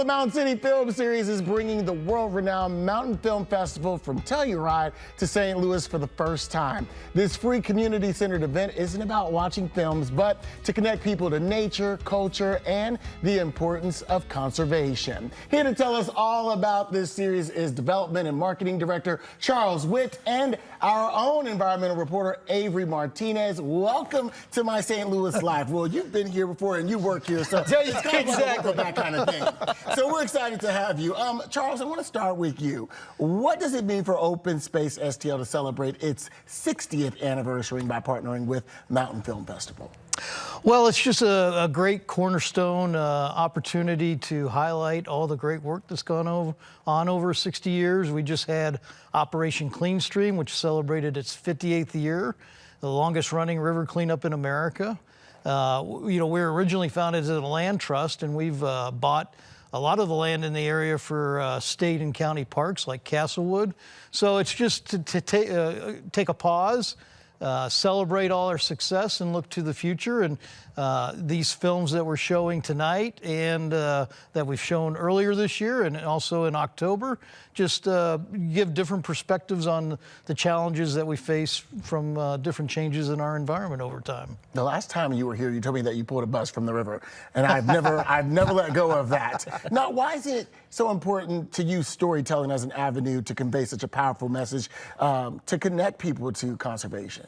The Mound City Film Series is bringing the world-renowned Mountainfilm Festival from Telluride to St. Louis for the first time. This free community-centered event isn't about watching films, but to connect people to nature, culture, and the importance of conservation. Here to tell us all about this series is Development and Marketing Director Charles Witt and our own environmental reporter Avery Martinez. Welcome to my St. Louis Live. Well, you've been here before and you work here, so it's kind of exactly that kind of thing. So we're excited to have you. Charles, I want to start with you. What does it mean for Open Space STL to celebrate its 60th anniversary by partnering with Mountainfilm Festival? Well, it's just a great cornerstone opportunity to highlight all the great work that's gone on over 60 years. We just had Operation Clean Stream, which celebrated its 58th year, the longest running river cleanup in America. We were originally founded as a land trust, and we've bought a lot of the land in the area for state and county parks like Castlewood. So it's just to take a pause, celebrate all our success and look to the future. And these films that we're showing tonight and that we've shown earlier this year and also in October, just give different perspectives on the challenges that we face from different changes in our environment over time. The last time you were here, you told me that you pulled a bus from the river, and I've never let go of that. Now, why is it so important to use storytelling as an avenue to convey such a powerful message, to connect people to conservation?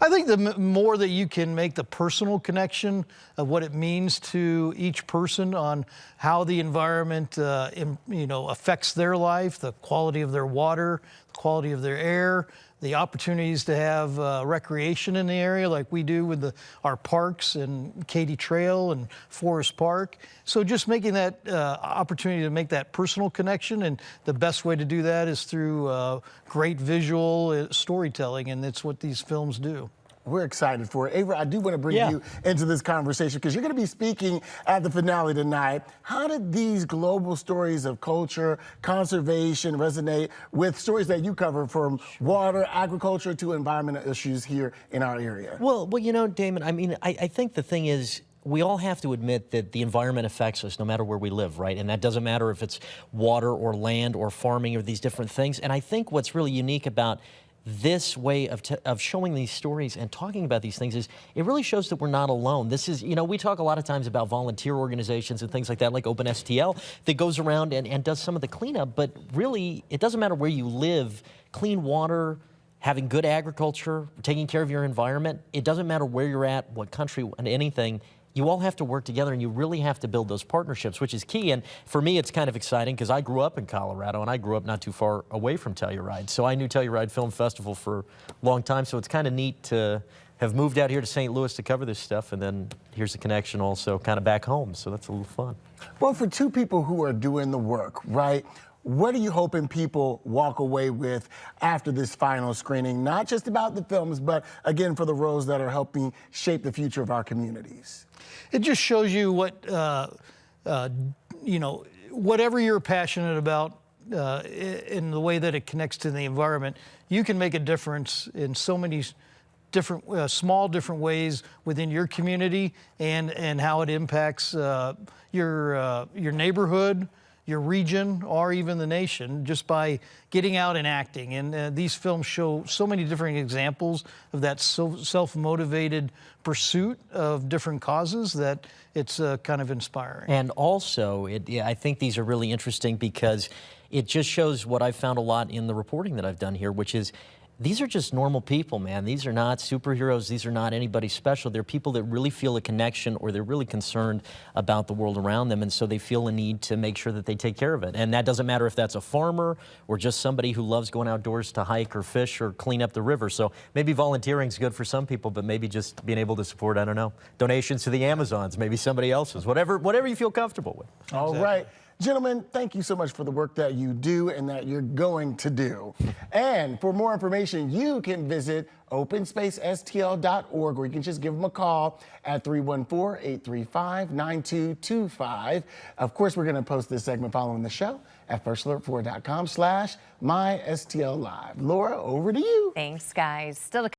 I think the more that you can make the personal connection of what it means to each person on how the environment affects their life, the quality of their water, the quality of their air, the opportunities to have recreation in the area like we do with our parks and Katy Trail and Forest Park. So just making that opportunity to make that personal connection, and the best way to do that is through great visual storytelling, and it's what these films do. We're excited for it. Avery, I do want to bring you into this conversation because you're going to be speaking at the finale tonight. How did these global stories of culture, conservation resonate with stories that you cover from water, agriculture to environmental issues here in our area? Well, Damon, I mean, I think the thing is, we all have to admit that the environment affects us no matter where we live, right? And that doesn't matter if it's water or land or farming or these different things. And I think what's really unique about this way of showing these stories and talking about these things is it really shows that we're not alone. This is, we talk a lot of times about volunteer organizations and things like that, like Open STL, that goes around and does some of the cleanup, but really, it doesn't matter where you live. Clean water, having good agriculture, taking care of your environment, it doesn't matter where you're at, what country, and anything. You all have to work together, and you really have to build those partnerships, which is key. And for me, it's kind of exciting because I grew up in Colorado, and I grew up not too far away from Telluride. So I knew Telluride Film Festival for a long time, so it's kind of neat to have moved out here to St. Louis to cover this stuff, and then here's the connection also kind of back home, so that's a little fun. Well, for two people who are doing the work, right, what are you hoping people walk away with after this final screening? Not just about the films, but again, for the roles that are helping shape the future of our communities. It just shows you what, whatever you're passionate about in the way that it connects to the environment, you can make a difference in so many different, small different ways within your community and how it impacts your neighborhood, your region, or even the nation, just by getting out and acting. And these films show so many different examples of that self-motivated pursuit of different causes that it's kind of inspiring. And also, I think these are really interesting because it just shows what I've found a lot in the reporting that I've done here, which is these are just normal people, man. These are not superheroes. These are not anybody special. They're people that really feel a connection, or they're really concerned about the world around them, and so they feel a need to make sure that they take care of it. And that doesn't matter if that's a farmer or just somebody who loves going outdoors to hike or fish or clean up the river. So maybe volunteering is good for some people, but maybe just being able to support, I don't know, donations to the Amazons, maybe somebody else's, whatever you feel comfortable with. All right. Gentlemen, thank you so much for the work that you do and that you're going to do. And for more information, you can visit openspacestl.org, or you can just give them a call at 314-835-9225. Of course, we're going to post this segment following the show at firstalertfour.com/mystlive. Laura, over to you. Thanks, guys. Still to